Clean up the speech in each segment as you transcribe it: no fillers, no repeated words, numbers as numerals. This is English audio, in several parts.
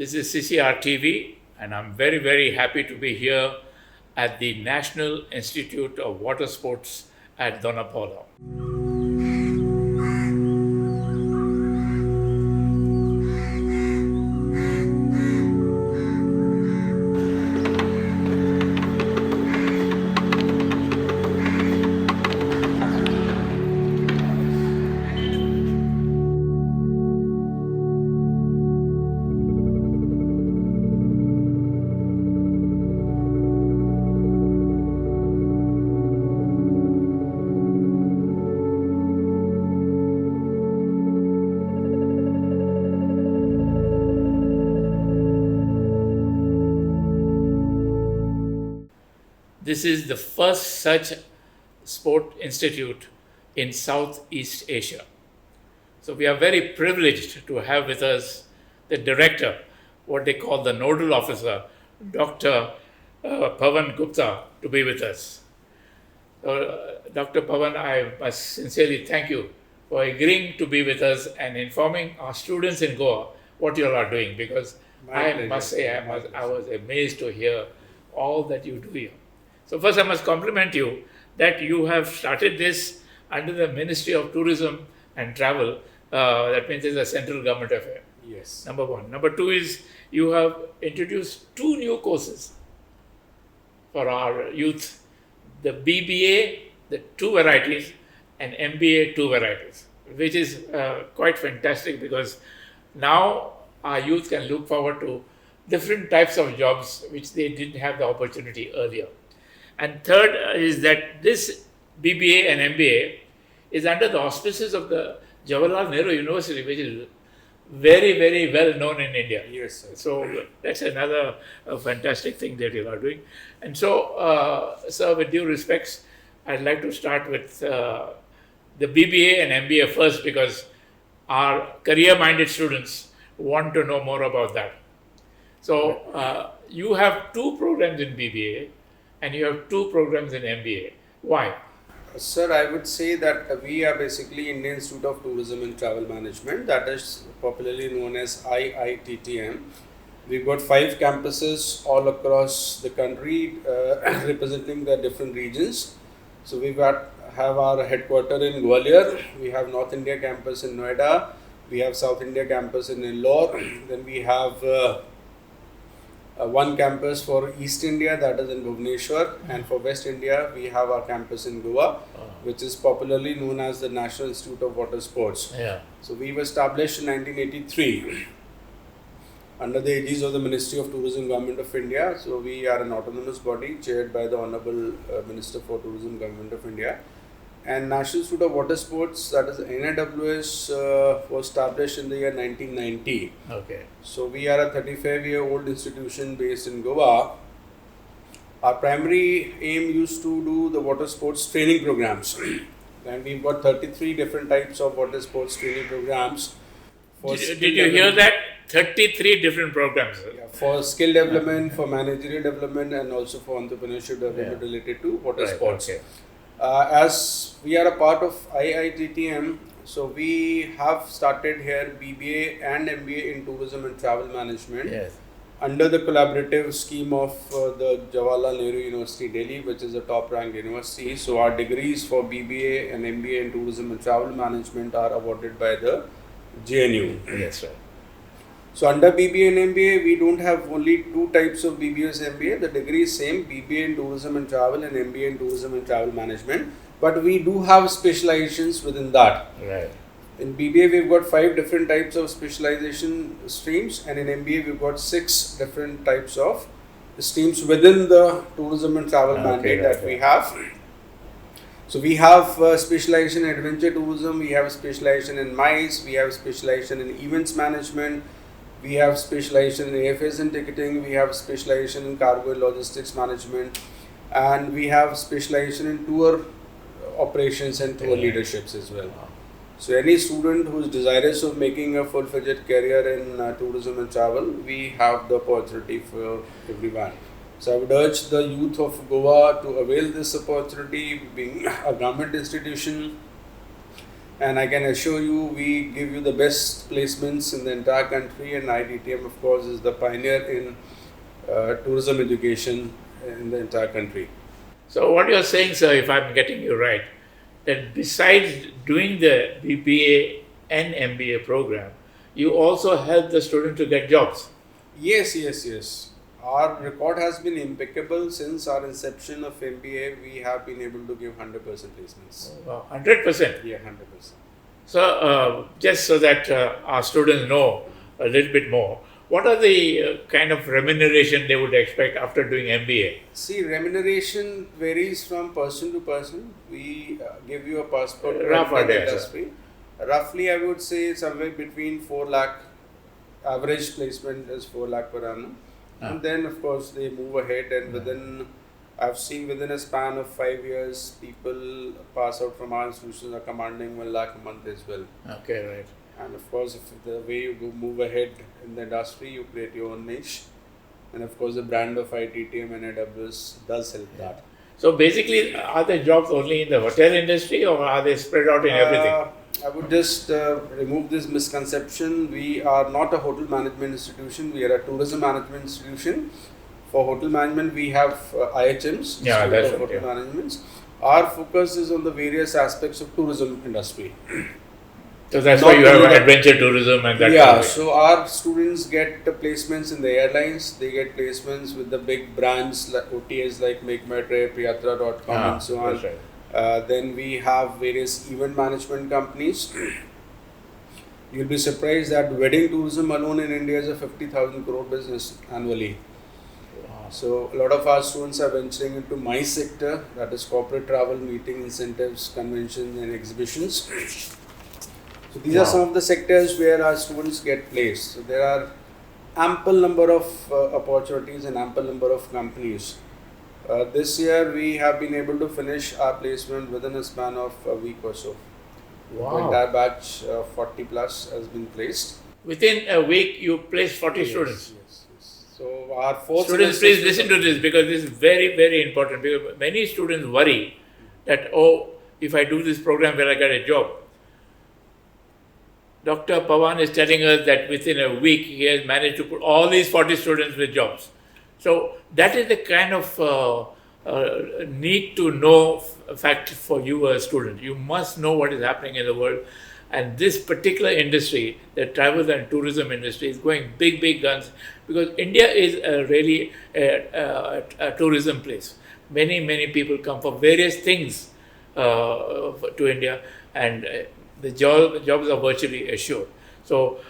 This is CCR TV, and I'm very, very happy to be here at the National Institute of Watersports at Donapolo. This is the first such sport institute in Southeast Asia. So we are very privileged to have with us the director, what they call the nodal officer, Dr. Pawan Gupta, to be with us. Dr. Pawan, I must sincerely thank you for agreeing to be with us and informing our students in Goa what you all are doing, because I must say I was amazed to hear all that you do here. So first I must compliment you that you have started this under the Ministry of Tourism and Travel. That means it's a central government affair. Yes. Number one. Number two is you have introduced two new courses for our youth. The BBA, the two varieties, and MBA, two varieties, which is quite fantastic, because now our youth can look forward to different types of jobs which they didn't have the opportunity earlier. And third is that this BBA and MBA is under the auspices of the Jawaharlal Nehru University, which is very, very well known in India. Yes, sir. So that's another fantastic thing that you are doing. And so, sir, with due respects, I'd like to start with the BBA and MBA first, because our career-minded students want to know more about that. So you have two programs in BBA and you have two programs in MBA. Why? Sir, I would say that we are basically Indian Institute of Tourism and Travel Management, that is popularly known as IITTM. We've got 5 campuses all across the country representing the different regions. So we have our headquarters in Gwalior, we have North India campus in Noida, we have South India campus in Indore, then we have one campus for East India, that is in Bhubaneswar, and for West India we have our campus in Goa, which is popularly known as the National Institute of Watersports. Yeah. So we were established in 1983 under the aegis of the Ministry of Tourism, Government of India. So we are an autonomous body chaired by the Honorable Minister for Tourism, Government of India. And National Institute of Watersports, that is NIWS, was established in the year 1990. Okay. So we are a 35-year-old institution based in Goa. Our primary aim used to do the water sports training programs. And we've got 33 different types of water sports training programs. Did you hear that? 33 different programs. Yeah, for skill development, for managerial development, and also for entrepreneurship development related to water sports. Okay. As we are a part of IITTM, so we have started here BBA and MBA in Tourism and Travel Management. Yes. Under the collaborative scheme of the Jawaharlal Nehru University, Delhi, which is a top-ranked university. So our degrees for BBA and MBA in Tourism and Travel Management are awarded by the JNU. Yes, right. So under BBA and MBA, we don't have only two types of BBA and MBA. The degree is same, BBA in Tourism and Travel and MBA in Tourism and Travel Management. But we do have specializations within that. Right. In BBA, we've got 5 different types of specialization streams, and in MBA, we've got 6 different types of streams within the tourism and travel mandate that we have. So we have specialization in adventure tourism, we have specialization in MICE, we have specialization in events management, we have specialization in AFS and ticketing, we have specialization in cargo and logistics management, and we have specialization in tour operations and tour leaderships as well. So any student who is desirous of making a full-fledged career in tourism and travel, we have the opportunity for everyone. So I would urge the youth of Goa to avail this opportunity, being a government institution. And I can assure you, we give you the best placements in the entire country, and IDTM, of course, is the pioneer in tourism education in the entire country. So what you're saying, sir, if I'm getting you right, that besides doing the BBA and MBA program, you also help the student to get jobs. Yes, yes, yes. Our record has been impeccable since our inception of MBA. We have been able to give 100% placements. 100%. Yeah, 100%. So, just so that our students know a little bit more, what are the kind of remuneration they would expect after doing MBA? See, remuneration varies from person to person. We give you a passport Rough idea, industry. Roughly, I would say somewhere between 4 lakh. Average placement is 4 lakh per annum. And then, of course, they move ahead, and I've seen within a span of 5 years, people pass out from our institutions are commanding 1 lakh a month as well. Okay, right. And of course, if the way you move ahead in the industry, you create your own niche. And of course, the brand of ITTM and AWS does help that. So basically, are there jobs only in the hotel industry, or are they spread out in everything? I would just remove this misconception. We are not a hotel management institution. We are a tourism management institution. For hotel management, we have IHMs, Yeah, that's of right, hotel managements. Our focus is on the various aspects of tourism industry. So that's why you have adventure tourism and that. Yeah, so our students get placements in the airlines. They get placements with the big brands like OTAs like Make My Trip, Yatra.com, and so on. That's right. Then we have various event management companies. You'll be surprised that wedding tourism alone in India is a 50,000 crore business annually. Wow. So a lot of our students are venturing into my sector, that is corporate travel, meeting, incentives, conventions and exhibitions. So these are some of the sectors where our students get placed. So there are ample number of opportunities and ample number of companies. This year we have been able to finish our placement within a span of a week or so. Wow. The entire batch 40 plus has been placed. Within a week, you place 40 students. Yes. So our fourth students, please listen to this, because this is very, very important. Because many students worry that, oh, if I do this program, will I get a job? Dr. Pawan is telling us that within a week, he has managed to put all these 40 students with jobs. So that is the kind of need to know fact for you as a student. You must know what is happening in the world. And this particular industry, the travel and tourism industry, is going big guns, because India is really a tourism place. Many people come for various things to India, and the jobs are virtually assured. So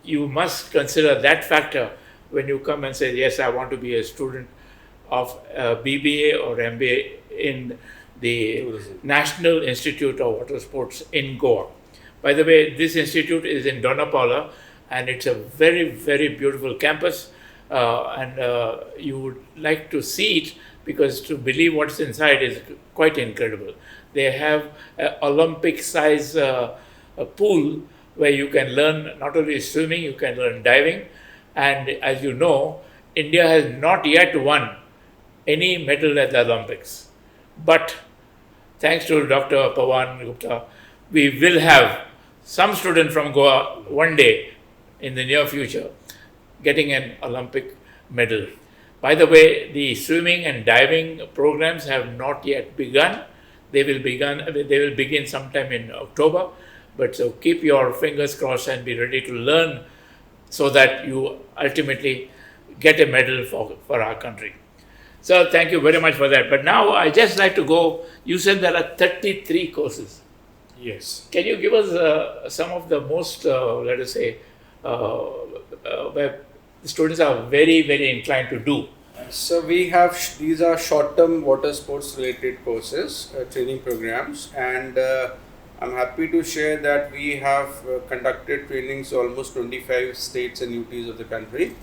you must consider that factor when you come and say, yes, I want to be a student of BBA or MBA in the Tourism. National Institute of Watersports in Goa. By the way, this institute is in Dona Paula, and it's a very, very beautiful campus, and you would like to see it, because to believe what's inside is quite incredible. They have an Olympic-size pool where you can learn not only swimming, you can learn diving. And as you know, India has not yet won any medal at the Olympics. But thanks to Dr. Pawan Gupta, we will have some student from Goa one day in the near future getting an Olympic medal. By the way, the swimming and diving programs have not yet begun. They will begin sometime in October. But so keep your fingers crossed and be ready to learn, so that you ultimately get a medal for our country. So thank you very much for that. But now I just like to go, you said there are 33 courses. Yes. Can you give us some of the most, let us say, where the students are very, very inclined to do? So we have, these are short-term water sports related courses, training programs, and I'm happy to share that we have conducted trainings to almost 25 states and UTs of the country.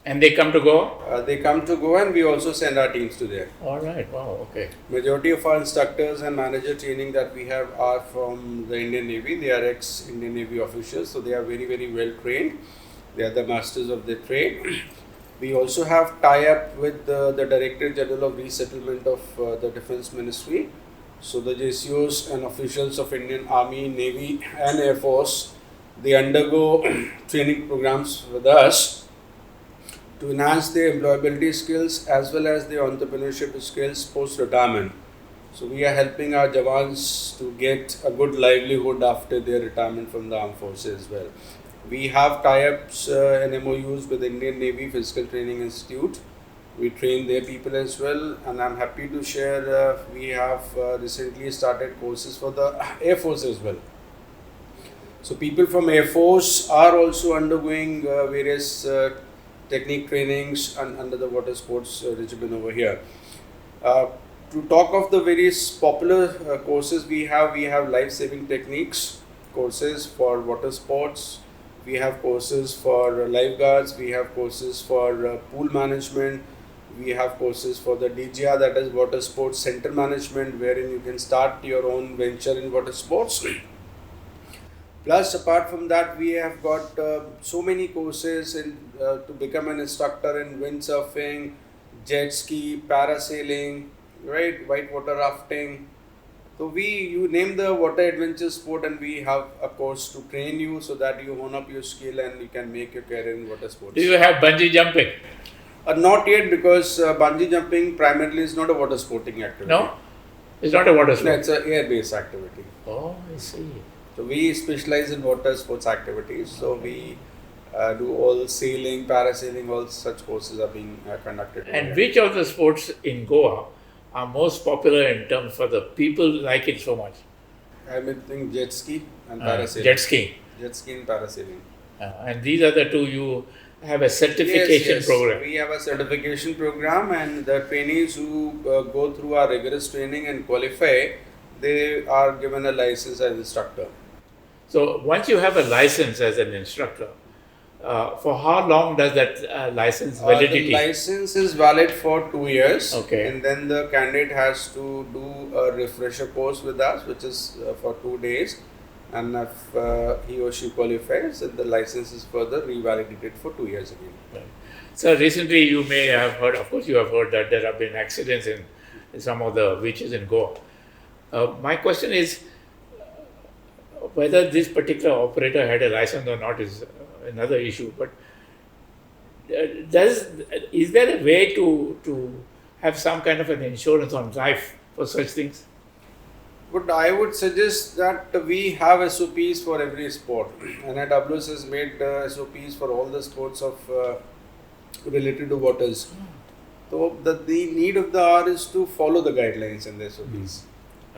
And they come to Goa? They come to Goa, and we also send our teams to there. All right, wow, okay. Majority of our instructors and manager training that we have are from the Indian Navy. They are ex-Indian Navy officials, so they are very, very well trained. They are the masters of their trade. We also have tie-up with the Director General of Resettlement of the Defence Ministry. So the JCOs and officials of Indian Army, Navy and Air Force, they undergo training programs with us to enhance their employability skills as well as their entrepreneurship skills post-retirement. So we are helping our Jawans to get a good livelihood after their retirement from the armed forces as well. We have tie-ups and MOUs with Indian Navy Physical Training Institute. We train their people as well, and I'm happy to share we have recently started courses for the Air Force as well. So people from Air Force are also undergoing various technique trainings under the water sports regimen over here. To talk of the various popular courses we have life-saving techniques courses for water sports. We have courses for lifeguards. We have courses for pool management. We have courses for the DGR, that is water sports center management, wherein you can start your own venture in water sports. Plus, apart from that, we have got so many courses to become an instructor in windsurfing, jet ski, parasailing, right, whitewater rafting. So you name the water adventure sport, and we have a course to train you so that you hone up your skill and you can make your career in water sports. Do you have bungee jumping? Not yet, because bungee jumping primarily is not a water sporting activity. No? It's not a water sport? No, it's an air-based activity. Oh, I see. So we specialize in water sports activities. So we do all sailing, parasailing, all such courses are being conducted. And which of the sports in Goa are most popular in terms for the people like it so much? I think jet ski and parasailing. Jet skiing. Jet ski and parasailing. And these are the two you have a certification program. We have a certification program, and the trainees who go through our rigorous training and qualify, they are given a license as instructor. So once you have a license as an instructor, for how long does that license validity? The license is valid for 2 years. Okay. And then the candidate has to do a refresher course with us, which is for 2 days. And if he or she qualifies, then the license is further revalidated for 2 years again. Right. So recently you may have heard, of course you have heard that there have been accidents in some of the beaches in Goa. My question is, whether this particular operator had a license or not is another issue, but is there a way to have some kind of an insurance on life for such things? But I would suggest that we have SOPs for every sport, and AWS has made SOPs for all the sports of related to waters. So the need of the hour is to follow the guidelines and the SOPs.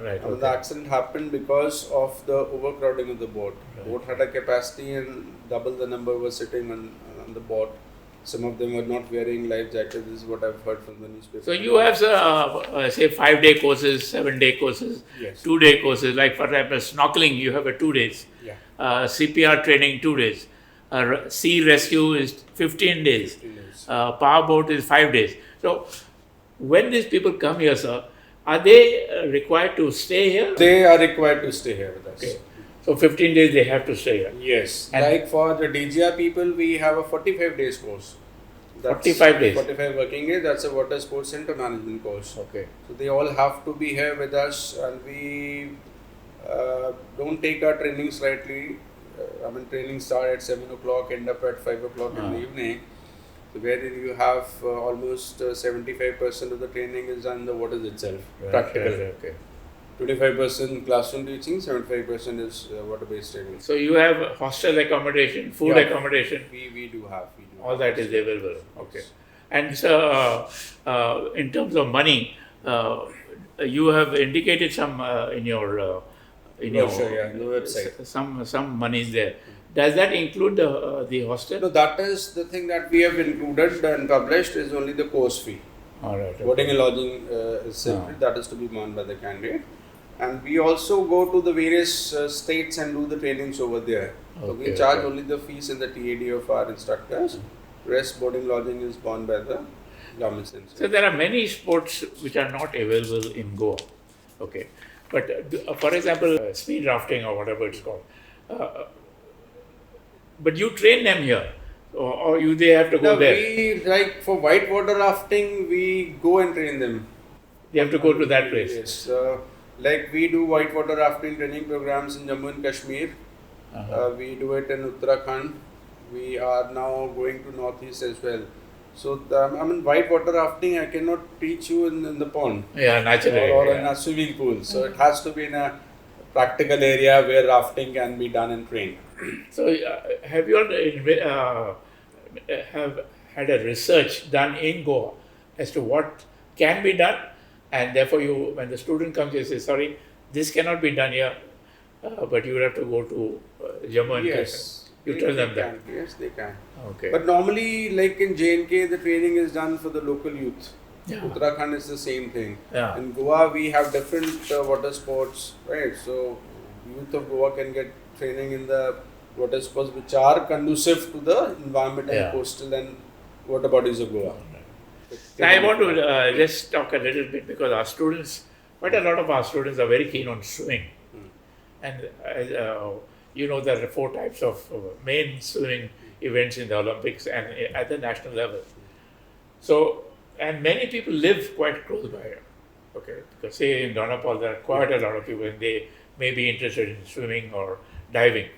Right. The accident happened because of the overcrowding of the boat. Right. Boat had a capacity and double the number was sitting on the boat. Some of them were not wearing life jackets. This is what I've heard from the newspaper. So you have say 5-day courses, 7-day courses, Yes. 2-day courses. Like for example, snorkeling, you have a 2 days. Yeah. CPR training 2 days. Sea rescue is 15 days. 15 days. Power boat is 5 days. So when these people come here, sir, are they required to stay here? They are required to stay here with us. Okay. So 15 days they have to stay here. Yes. And like for the DGR people, we have a 45 days course. 45 days? 45 working days. That's a water sports center management course. Okay. So they all have to be here with us, and we don't take our training slightly. Training start at 7 o'clock, end up at 5 o'clock in the evening. So wherein you have almost 75% of the training is on the waters itself, practical. Right, okay. 25% classroom teaching, 75% is water-based training. So you have hostel accommodation, food accommodation. We do have. All that is available. Okay. And so, in terms of money, you have indicated some in your in the website. Some money is there. Does that include the hostel? No, that is the thing that we have included and published is only the course fee. All right. Okay. Boarding and lodging is separate. That is to be borne by the candidate. And we also go to the various states and do the trainings over there. So we charge only the fees and the TAD of our instructors. Rest boarding lodging is borne by the government center. So there are many sports which are not available in Goa. Okay. But for example, speed rafting or whatever it's called. But you train them here, or they have to go there? We, like for whitewater rafting, we go and train them. They have to go to that place. Yes. Like we do whitewater rafting training programs in Jammu and Kashmir. We do it in Uttarakhand. We are now going to Northeast as well. So, whitewater rafting I cannot teach you in the pond. Yeah, naturally. Or in a swimming pool. So, it has to be in a practical area where rafting can be done and trained. So, have you all have had a research done in Goa as to what can be done, and therefore when the student comes, you say, sorry, this cannot be done here, but you will have to go to Jammu and Kashmir. You tell them that. Yes, they can. Okay. But normally, like in J&K, the training is done for the local youth. Yeah. Uttarakhand is the same thing. Yeah. In Goa, we have different water sports, right? So, youth of Goa can get training in the water sports which are conducive to the environment and coastal and water bodies of Goa. Now, I want to just talk a little bit because our students, quite a lot of our students are very keen on swimming. And you know, there are 4 types of main swimming events in the Olympics and at the national level. So, and many people live quite close by. Okay, because say in Donapal there are quite a lot of people and they may be interested in swimming or diving.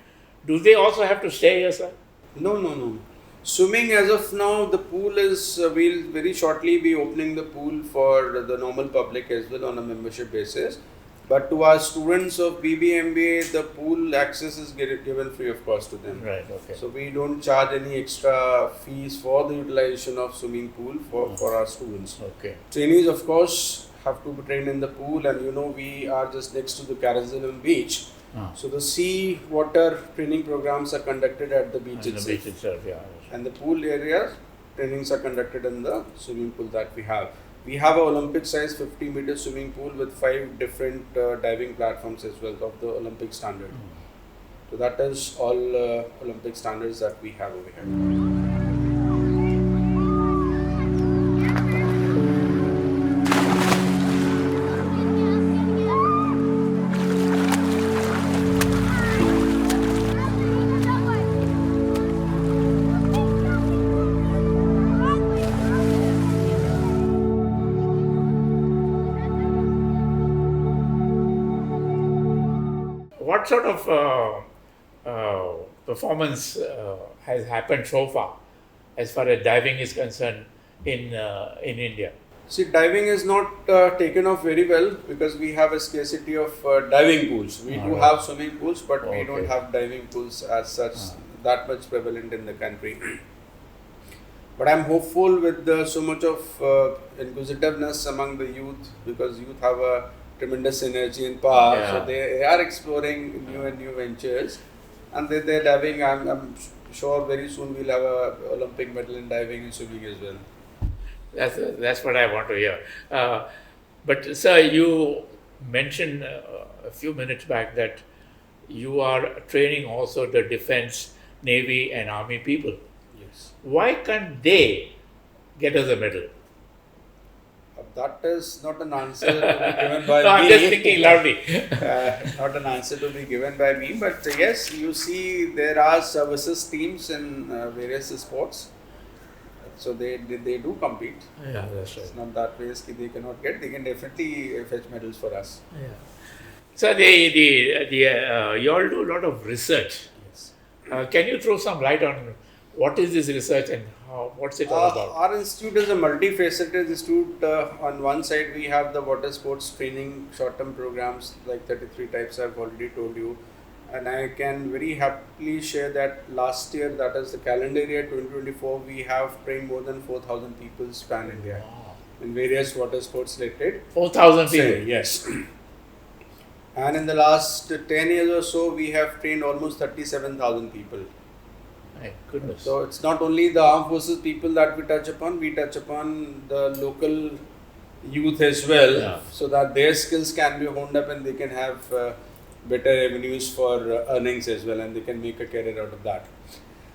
Do they also have to stay here, sir? No. Swimming as of now, the pool is, we'll very shortly be opening the pool for the normal public as well on a membership basis. But to our students of BBMBA, the pool access is given free of cost to them. Right, okay. So we don't charge any extra fees for the utilization of swimming pool for our students. Okay. Trainees, of course, have to be trained in the pool, and you know, we are just next to the Karazalam beach. So the sea water training programs are conducted at the beach itself. The beach itself, yeah. And the pool area trainings are conducted in the swimming pool that we have. We have an Olympic size 50-meter swimming pool with 5 different diving platforms as well of the Olympic standard. So that is all Olympic standards that we have over here. What sort of performance has happened so far as far as diving is concerned in India? See, diving is not taken off very well because we have a scarcity of diving pools. We do have swimming pools, but we don't have diving pools as such that much prevalent in the country. But I'm hopeful with so much of inquisitiveness among the youth, because youth have a tremendous energy and power. Yeah. So they are exploring new ventures, and they're diving. I'm sure very soon we'll have a Olympic medal in diving and swimming as well. That's what I want to hear. But sir, you mentioned a few minutes back that you are training also the defense, navy and army people. Yes. Why can't they get us a medal? That is not an answer to be given by No, me. I'm just thinking loudly. Not an answer to be given by me, but yes, you see, there are services teams in various sports. So they do compete. Yeah, that's right. It's not that way they cannot get. They can definitely fetch medals for us. Yeah. So you all do a lot of research. Yes. Can you throw some light on what is this research and what's it all about? Our institute is a multifaceted institute. On one side, we have the water sports training short-term programs, like 33 types I've already told you. And I can very happily share that last year, that is the calendar year 2024, we have trained more than 4,000 people span India in various water sports related. 4,000 people? Yes. And in the last 10 years or so, we have trained almost 37,000 people. My goodness. So it's not only the armed forces people that we touch upon the local youth as well, so that their skills can be honed up and they can have better avenues for earnings as well, and they can make a career out of that.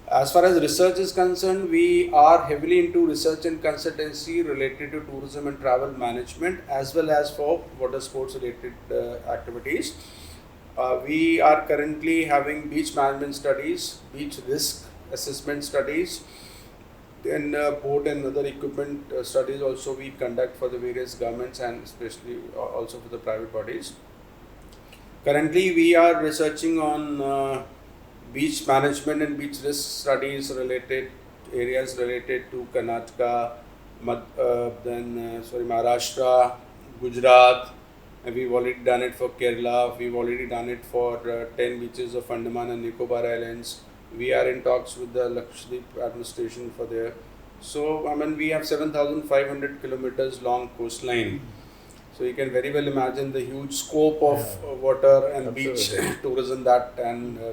As far as research is concerned, we are heavily into research and consultancy related to tourism and travel management, as well as for water sports related activities. We are currently having beach management studies, beach risk assessment studies, And boat and other equipment studies also we conduct for the various governments and especially also for the private bodies. Currently, we are researching on beach management and beach risk studies related areas related to Karnataka, Maharashtra, Gujarat. And we've already done it for Kerala. We've already done it for 10 beaches of Andaman and Nicobar Islands. We are in talks with the Lakshadweep administration for there. So, I mean, we have 7,500 kilometers long coastline. So you can very well imagine the huge scope of water and beach tourism that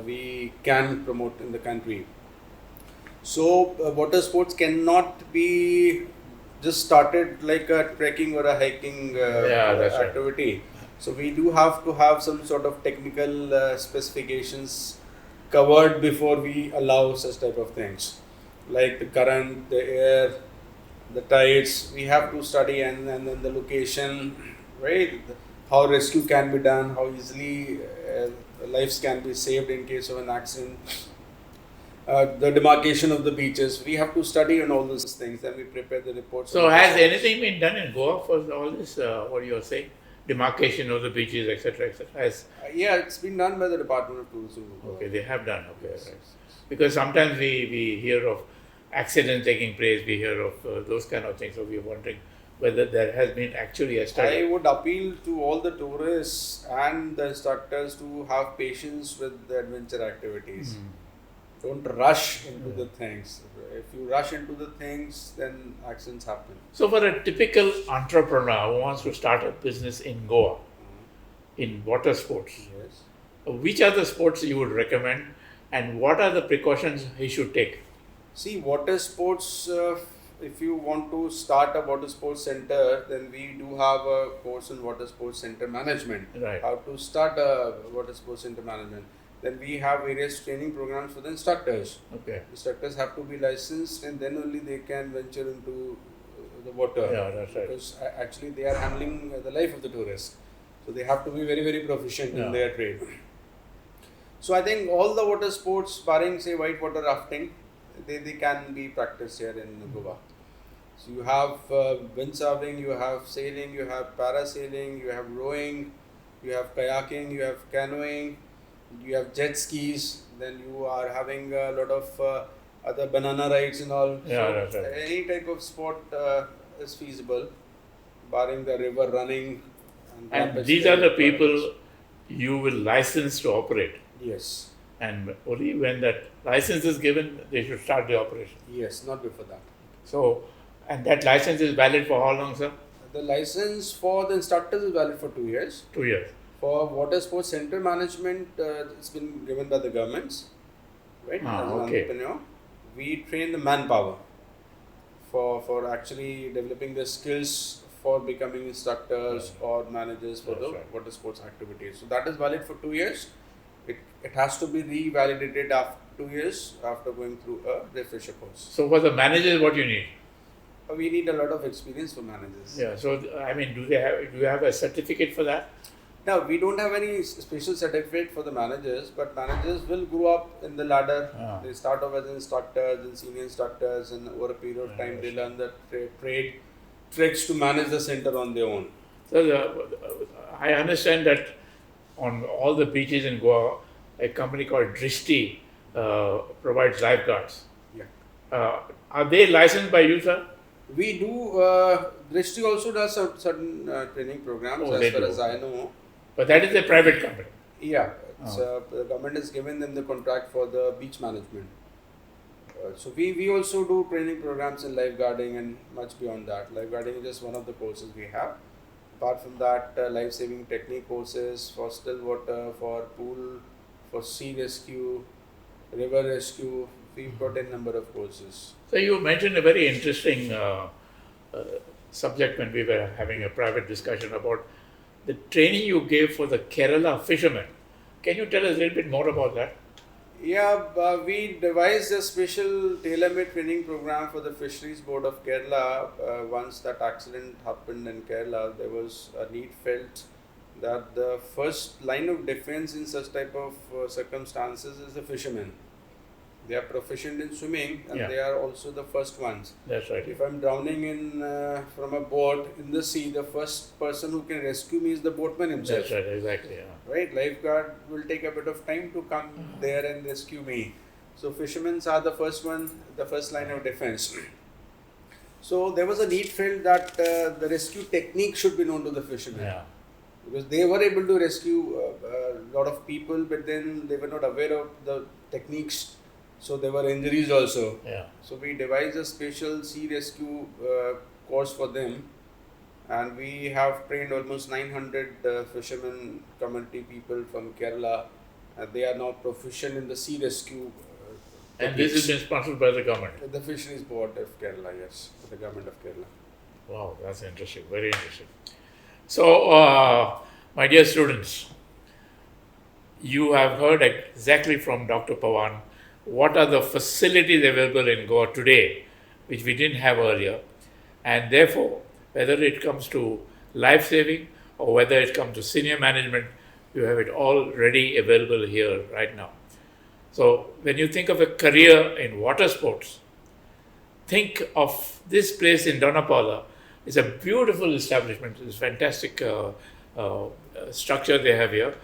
we can promote in the country. So water sports cannot be just started like a trekking or a hiking activity. Right. So we do have to have some sort of technical specifications covered before we allow such type of things, like the current, the air, the tides. We have to study and then the location, right? How rescue can be done, how easily lives can be saved in case of an accident. The demarcation of the beaches. We have to study on all those things, then we prepare the reports. So has anything been done in Goa for all this, what you are saying? Demarcation of the beaches, etc., etc. Yeah, it's been done by the Department of Tourism. Okay, they have done. Okay, yes, right. Yes. Because sometimes we hear of accidents taking place, we hear of those kind of things. So we are wondering whether there has been actually a study. I would appeal to all the tourists and the instructors to have patience with the adventure activities. Don't rush into the things. If you rush into the things, then accidents happen. So for a typical entrepreneur who wants to start a business in Goa, in water sports, yes, which are the sports you would recommend and what are the precautions he should take? See, water sports, if you want to start a water sports center, then we do have a course in water sports center management. Right. How to start a water sports center management. Then we have various training programs for the instructors. Okay. Instructors have to be licensed and then only they can venture into the water. Yeah, that's right. Because actually they are handling the life of the tourist. So they have to be very, very proficient in their trade. So I think all the water sports, barring say whitewater rafting, they can be practiced here in Goa. So you have windsurfing, you have sailing, you have parasailing, you have rowing, you have kayaking, you have canoeing, you have jet skis, then you are having a lot of other banana rides and all. Yeah, so that's right. Any type of sport is feasible, barring the river running. And these are the people you will license to operate. Yes. And only when that license is given, they should start the operation. Yes, not before that. So, and that license is valid for how long, sir? The license for the instructors is valid for 2 years. 2 years. For water sports center management, it's been given by the governments, right? As an entrepreneur, we train the manpower for actually developing the skills for becoming instructors or managers for the water sports activities. So that is valid for 2 years. It has to be revalidated after 2 years after going through a refresher course. So for the managers, what you need? We need a lot of experience for managers. Yeah. So I mean, do you have a certificate for that? No, we don't have any special certificate for the managers, but managers will grow up in the ladder. They start off as instructors and senior instructors, and over a period of time, they learn the trade tricks to manage the center on their own. So I understand that on all the beaches in Goa, a company called Drishti provides lifeguards. Yeah. Are they licensed by you, sir? We do. Drishti also does certain training programs, as far as I know. But that is a private company. Yeah. The government has given them the contract for the beach management. So we also do training programs in lifeguarding and much beyond that. Lifeguarding is just one of the courses we have. Apart from that, life-saving technique courses for still water, for pool, for sea rescue, river rescue. We've got a number of courses. So you mentioned a very interesting subject when we were having a private discussion about the training you gave for the Kerala fishermen. Can you tell us a little bit more about that? Yeah, we devised a special tailor-made training program for the Fisheries Board of Kerala. Once that accident happened in Kerala, there was a need felt that the first line of defense in such type of circumstances is the fishermen. They are proficient in swimming, and Yeah. they are also the first ones. That's right. If I'm drowning from a boat in the sea, the first person who can rescue me is the boatman himself. That's right, exactly. Yeah. Right? Lifeguard will take a bit of time to come there and rescue me. So fishermen are the first one, the first line of defense. So there was a need felt that the rescue technique should be known to the fishermen. Yeah. Because they were able to rescue a lot of people, but then they were not aware of the techniques, so there were injuries also. Yeah. So we devised a special sea rescue course for them, and we have trained almost 900 fishermen community people from Kerala, and they are now proficient in the sea rescue. And this has been sponsored by the government. The Fisheries Board of Kerala, yes, the government of Kerala. Wow, that's interesting, very interesting. So, my dear students, you have heard exactly from Dr. Pawan what are the facilities available in Goa today, which we didn't have earlier. And therefore, whether it comes to life saving or whether it comes to senior management, you have it all ready available here right now. So, when you think of a career in water sports, think of this place in Donapala. It's a beautiful establishment. It's fantastic structure they have here.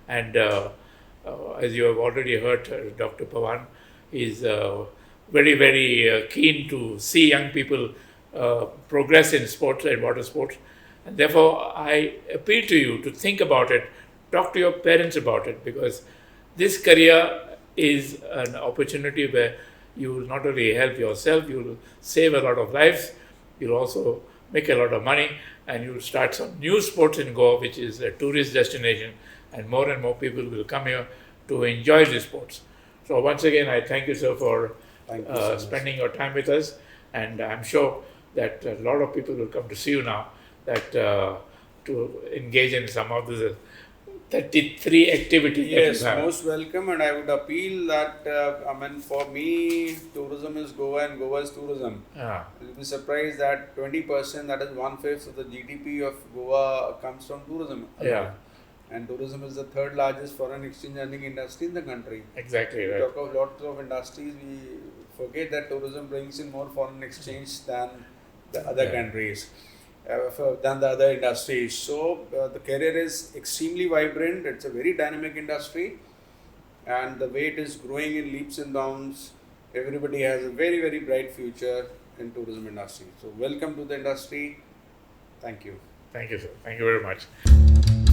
And as you have already heard, Dr. Pawan is very, very keen to see young people progress in sports and water sports. And therefore, I appeal to you to think about it, talk to your parents about it, because this career is an opportunity where you will not only help yourself, you will save a lot of lives, you'll also make a lot of money, and you'll start some new sports in Goa, which is a tourist destination, and more people will come here to enjoy these sports. So once again, I thank you, sir, for spending your time with us, and I'm sure that a lot of people will come to see you now, that to engage in some of the 33 activities. Yes, most welcome, and I would appeal that, for me, tourism is Goa and Goa is tourism. You'll be surprised that 20%, that is 1/5 of the GDP of Goa comes from tourism. Yeah. And tourism is the third largest foreign exchange earning industry in the country. Exactly, right. We talk of lots of industries, we forget that tourism brings in more foreign exchange than the other countries, than the other industries. So the career is extremely vibrant, it's a very dynamic industry, and the way it is growing in leaps and bounds, everybody has a very, very bright future in tourism industry. So welcome to the industry. Thank you. Thank you, sir. Thank you very much.